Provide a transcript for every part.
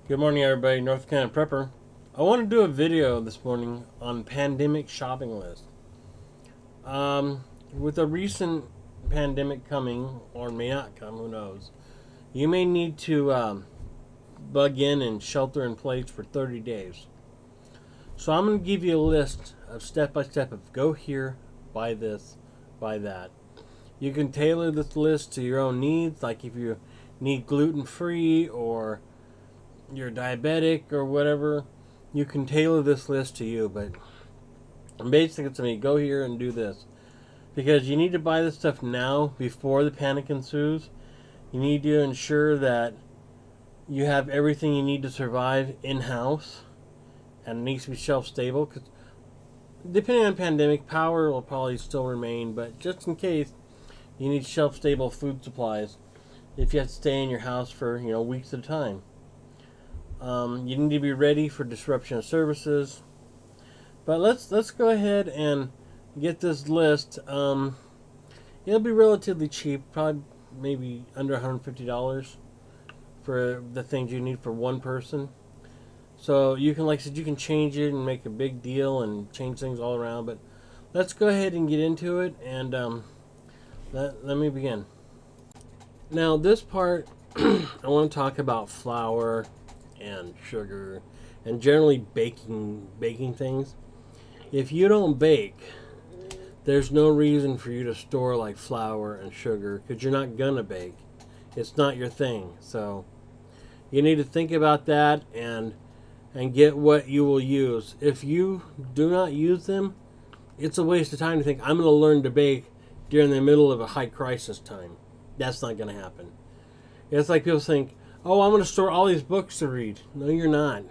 Good morning, everybody. North Carolina Prepper. I want to do a video this morning on pandemic shopping list. With a recent pandemic coming, or may not come, who knows, you may need to bug in and shelter in place for 30 days. So I'm going to give you a list of step-by-step of go here, buy this, buy that. You can tailor this list to your own needs, like if you need gluten-free or you're diabetic or whatever, you can tailor this list to you. But basically, it's me. Go here and do this because you need to buy this stuff now before the panic ensues. You need to ensure that you have everything you need to survive in house, and it needs to be shelf stable. Because depending on pandemic, power will probably still remain, but just in case, you need shelf stable food supplies if you have to stay in your house for weeks at a time. You need to be ready for disruption of services. But let's go ahead and get this list. It'll be relatively cheap, probably maybe under $150 for the things you need for one person. So you can, like I said, you can change it and make a big deal and change things all around. But let's go ahead and get into it, and let me begin. Now this part, I want to talk about flour and sugar and generally baking things. If you don't bake, there's no reason for you to store like flour and sugar because you're not gonna bake. It's not your thing. So you need to think about that and get what you will use. If you do not use them, it's a waste of time to think I'm going to learn to bake during the middle of a high crisis time. That's not going to happen. It's like people think, oh, I'm going to store all these books to read. No, you're not.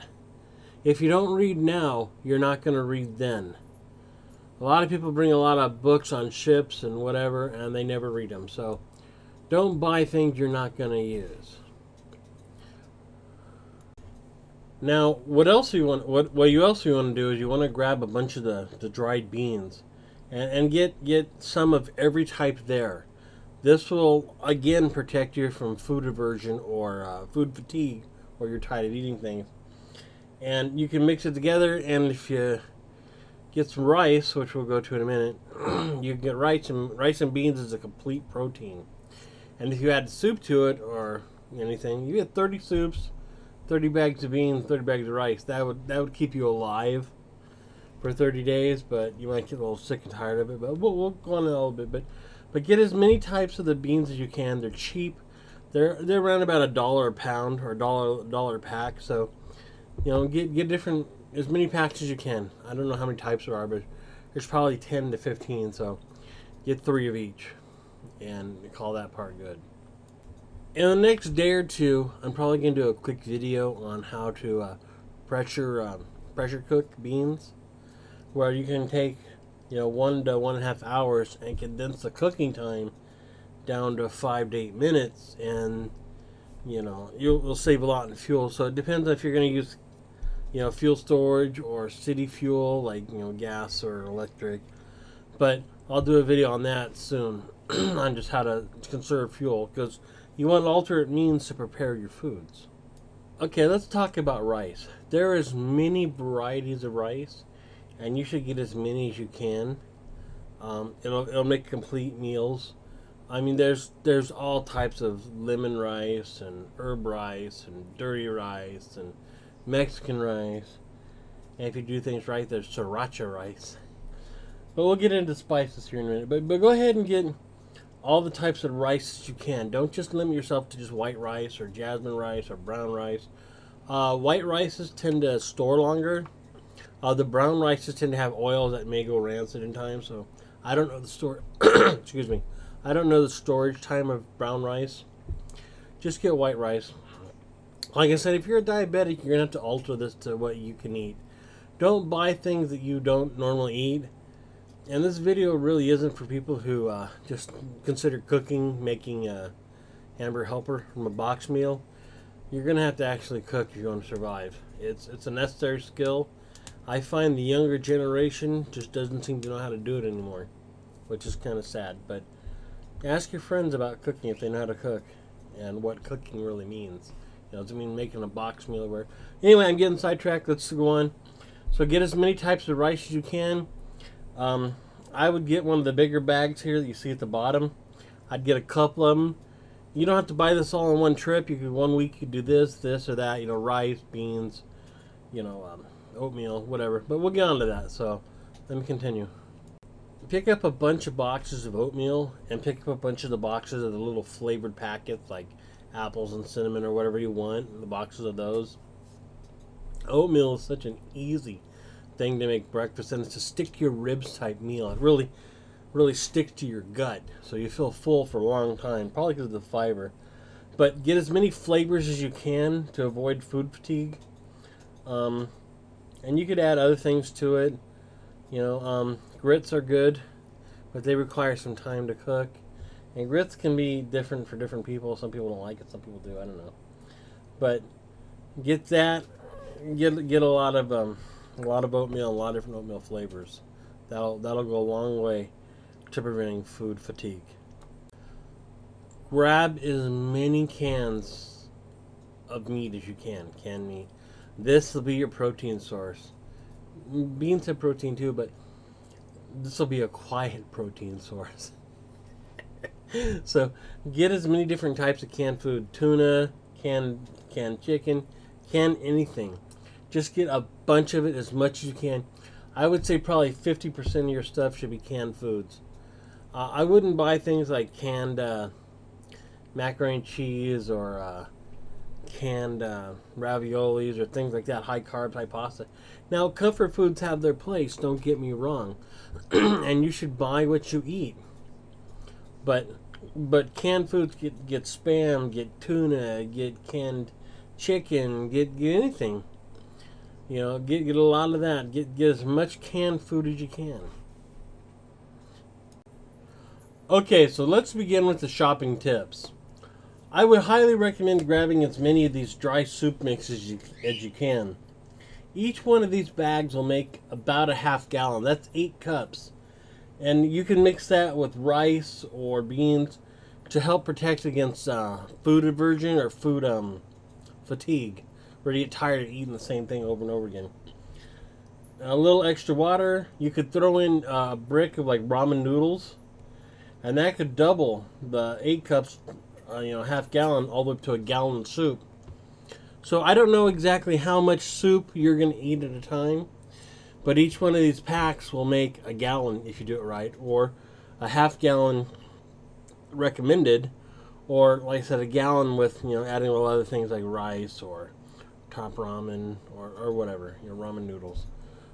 If you don't read now, you're not going to read then. A lot of people bring a lot of books on ships and whatever, and they never read them. So don't buy things you're not going to use. Now, what you also want to do is you want to grab a bunch of the dried beans and get some of every type there. This will, again, protect you from food aversion or food fatigue, or you're tired of eating things. And you can mix it together, and if you get some rice, which we'll go to in a minute, you can get rice and beans is a complete protein. And if you add soup to it or anything, you get 30 soups, 30 bags of beans, 30 bags of rice. That would keep you alive for 30 days, but you might get a little sick and tired of it. But we'll go on a little bit, but get as many types of the beans as you can. They're cheap. They're around about $1 a pound or $1 a pack. So, get different, as many packs as you can. I don't know how many types there are, but there's probably 10 to 15. So, get 3 of each, and call that part good. In the next day or two, I'm probably going to do a quick video on how to pressure cook beans, where you can take 1 to 1.5 hours and condense the cooking time down to 5 to 8 minutes, and you'll save a lot in fuel. So it depends if you're going to use fuel storage or city fuel like gas or electric. But I'll do a video on that soon on just how to conserve fuel, because you want alternate means to prepare your foods. Okay, let's talk about rice. There is many varieties of rice, and you should get as many as you can. It'll make complete meals. I mean, there's all types of lemon rice and herb rice and dirty rice and Mexican rice. And if you do things right, there's sriracha rice. But we'll get into spices here in a minute. But go ahead and get all the types of rice you can. Don't just limit yourself to just white rice or jasmine rice or brown rice. White rices tend to store longer. The brown rices tend to have oils that may go rancid in time. So I don't know the excuse me. I don't know the storage time of brown rice. Just get white rice. Like I said, if you're a diabetic, you're gonna have to alter this to what you can eat. Don't buy things that you don't normally eat. And this video really isn't for people who just consider cooking, making a Hamburger Helper from a box meal. You're going to have to actually cook if you want to survive. It's a necessary skill. I find the younger generation just doesn't seem to know how to do it anymore, which is kind of sad. But ask your friends about cooking if they know how to cook and what cooking really means. doesn't mean making a box meal or whatever. Anyway, I'm getting sidetracked. Let's go on. So get as many types of rice as you can. I would get one of the bigger bags here that you see at the bottom. I'd get a couple of them. You don't have to buy this all in one trip. You could 1 week you could do this or that. Rice, beans, oatmeal, whatever. But we'll get on to that. So let me continue. Pick up a bunch of boxes of oatmeal and pick up a bunch of the boxes of the little flavored packets like apples and cinnamon or whatever you want. The boxes of those. Oatmeal is such an easy thing to make breakfast, and it's a stick to your ribs type meal. It really sticks to your gut, so you feel full for a long time, probably because of the fiber. But get as many flavors as you can to avoid food fatigue. And you could add other things to it. Grits are good, but they require some time to cook. And grits can be different for different people. Some people don't like it, some people do. I don't know. But get that. Get a lot of oatmeal, a lot of different oatmeal flavors. That'll go a long way to preventing food fatigue. Grab as many cans of meat as you can, canned meat. This will be your protein source. Beans have protein too, but this will be a quiet protein source. So get as many different types of canned food. Tuna, canned chicken, canned anything. Just get a bunch of it, as much as you can. I would say probably 50% of your stuff should be canned foods. I wouldn't buy things like canned macaroni and cheese or canned raviolis or things like that, high carb, high pasta. Now, comfort foods have their place, don't get me wrong. And you should buy what you eat. But canned foods, get Spam, get tuna, get canned chicken, get anything. Get a lot of that. Get as much canned food as you can. Okay, so let's begin with the shopping tips. I would highly recommend grabbing as many of these dry soup mixes as you can. Each one of these bags will make about a half gallon. That's 8 cups. And you can mix that with rice or beans to help protect against food aversion or food fatigue, where you get tired of eating the same thing over and over again. A little extra water. You could throw in a brick of like ramen noodles, and that could double the 8 cups, half gallon, all the way up to a gallon of soup. So I don't know exactly how much soup you're going to eat at a time, but each one of these packs will make a gallon if you do it right, or a half gallon recommended, or like I said, a gallon with adding a lot of things like rice or top ramen or whatever, ramen noodles.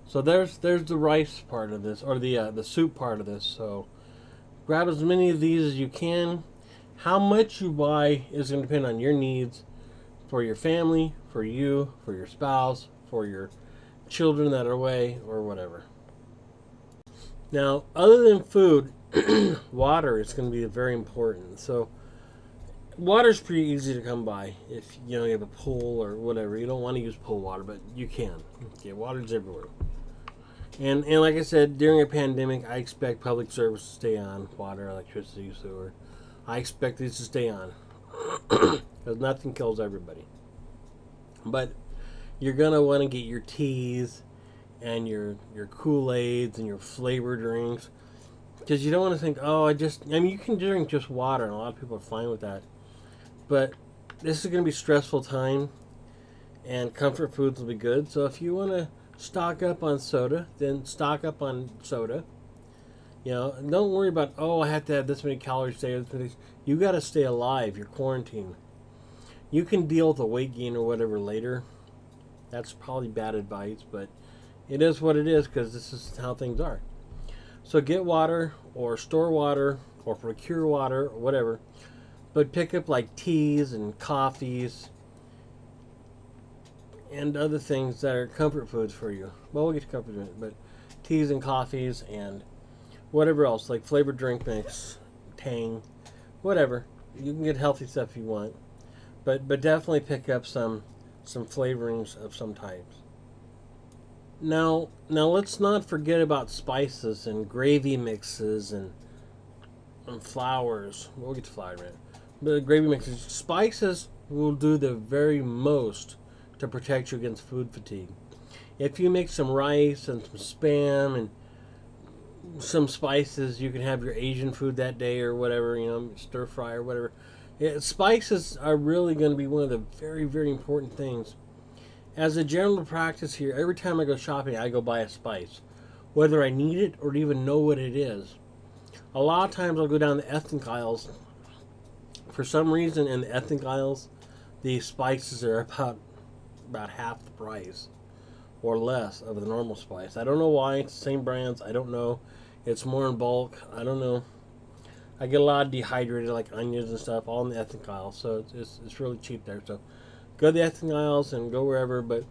So there's the rice part of this, or the soup part of this. So grab as many of these as you can. How much you buy is going to depend on your needs for your family, for you, for your spouse, for your children that are away, or whatever. Now, other than food, water is going to be very important. So water's pretty easy to come by if you have a pool or whatever. You don't want to use pool water, but you can. Okay, water's everywhere. And like I said, during a pandemic, I expect public service to stay on. Water, electricity, sewer. I expect these to stay on. Because nothing kills everybody. But you're going to want to get your teas and your Kool-Aids and your flavored drinks. Because you don't want to think, you can drink just water, and a lot of people are fine with that. But this is going to be a stressful time, and comfort foods will be good. So if you want to stock up on soda, then stock up on soda. Don't worry about, I have to have this many calories a day. You got to stay alive. You're quarantined. You can deal with a weight gain or whatever later. That's probably bad advice, but it is what it is because this is how things are. So get water or store water or procure water or whatever. But pick up like teas and coffees and other things that are comfort foods for you. Well, we'll get to comfort food, but teas and coffees and whatever else, like flavored drink mix, Tang, whatever. You can get healthy stuff if you want. But definitely pick up some flavorings of some types. Now let's not forget about spices and gravy mixes and flours. We'll get to flour in a minute. But gravy mixes, spices will do the very most to protect you against food fatigue. If you make some rice and some spam and some spices, you can have your Asian food that day or whatever, you know, stir fry or whatever. Yeah, spices are really going to be one of the very, very important things. As a general practice here, every time I go shopping, I go buy a spice, whether I need it or even know what it is. A lot of times I'll go down the ethnic aisles. For some reason, in the ethnic aisles, the spices are about half the price or less of the normal spice. I don't know why. It's the same brands. I don't know. It's more in bulk. I don't know. I get a lot of dehydrated, like onions and stuff, all in the ethnic aisle, so it's really cheap there. So go to the ethnic aisles and go wherever, but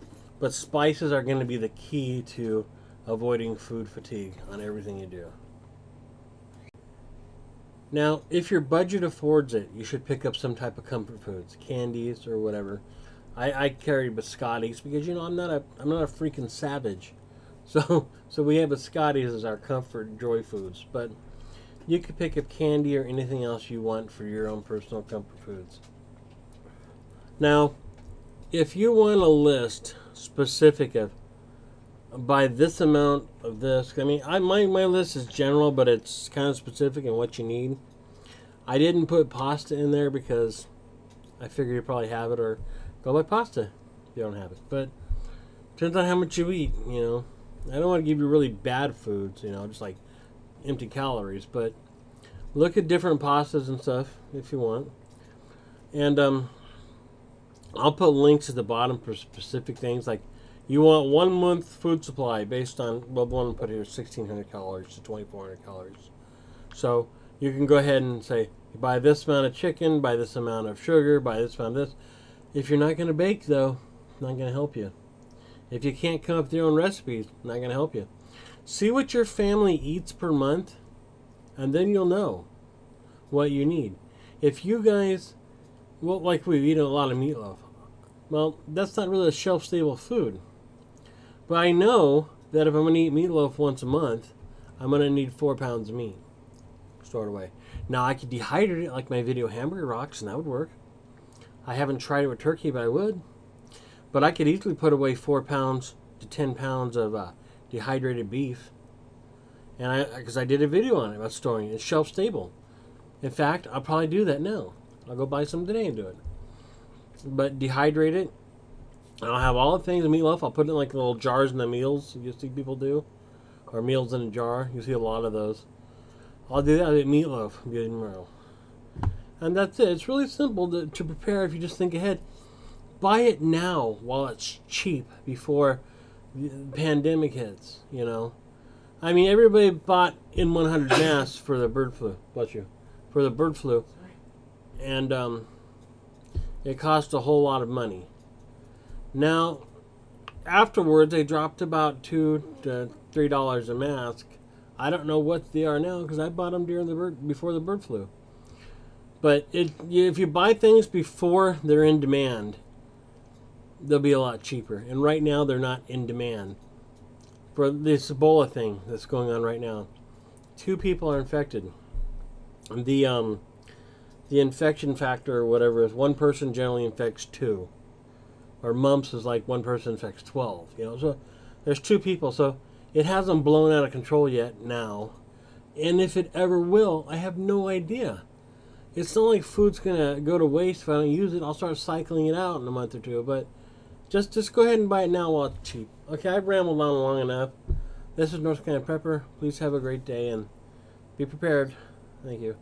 spices are going to be the key to avoiding food fatigue on everything you do. Now, if your budget affords it, you should pick up some type of comfort foods, candies or whatever. I carry biscottis because, you know, I'm not a freaking savage, so we have biscottis as our comfort joy foods. But you could pick up candy or anything else you want for your own personal comfort foods. Now, if you want a list specific of buy this amount of this, I mean, my list is general, but it's kind of specific in what you need. I didn't put pasta in there because I figure you probably have it, or go buy pasta if you don't have it. But depends on how much you eat, you know. I don't want to give you really bad foods, you know, just like empty calories, but look at different pastas and stuff if you want. And I'll put links at the bottom for specific things, like you want 1 month food supply based on, well, the one I put here is 1,600 calories to 2,400 calories. So you can go ahead and say, buy this amount of chicken, buy this amount of sugar, buy this amount of this. If you're not going to bake, though, it's not going to help you. If you can't come up with your own recipes, it's not going to help you. See what your family eats per month, and then you'll know what you need. If you guys, well, like we eat a lot of meatloaf, well, that's not really a shelf-stable food. But I know that if I'm going to eat meatloaf once a month, I'm going to need 4 pounds of meat stored away. Now, I could dehydrate it like my Video Hamburger Rocks, and that would work. I haven't tried it with turkey, but I would. But I could easily put away 4 pounds to 10 pounds of dehydrated beef. And because I did a video on it about storing it. It's shelf-stable. In fact, I'll probably do that now. I'll go buy some today and do it. But dehydrate it. I'll have all the things in meatloaf. I'll put it in like little jars in the meals you see people do. Or meals in a jar. You see a lot of those. I'll do that with meatloaf. Good tomorrow. And that's it. It's really simple to prepare if you just think ahead. Buy it now while it's cheap before the pandemic hits, you know. I mean, everybody bought N100 masks for the bird flu. Bless you. For the bird flu. And it cost a whole lot of money. Now, afterwards, they dropped about $2 to $3 a mask. I don't know what they are now because I bought them before the bird flu. But if you buy things before they're in demand, they'll be a lot cheaper. And right now, they're not in demand. For this Ebola thing that's going on right now, 2 people are infected. The infection factor or whatever is 1 person generally infects 2. Or mumps is like 1 person infects 12. You know, so there's 2 people. So it hasn't blown out of control yet now. And if it ever will, I have no idea. It's not like food's going to go to waste if I don't use it. I'll start cycling it out in a month or 2. But just go ahead and buy it now while it's cheap. Okay, I've rambled on long enough. This is North Carolina Prepper. Please have a great day and be prepared. Thank you.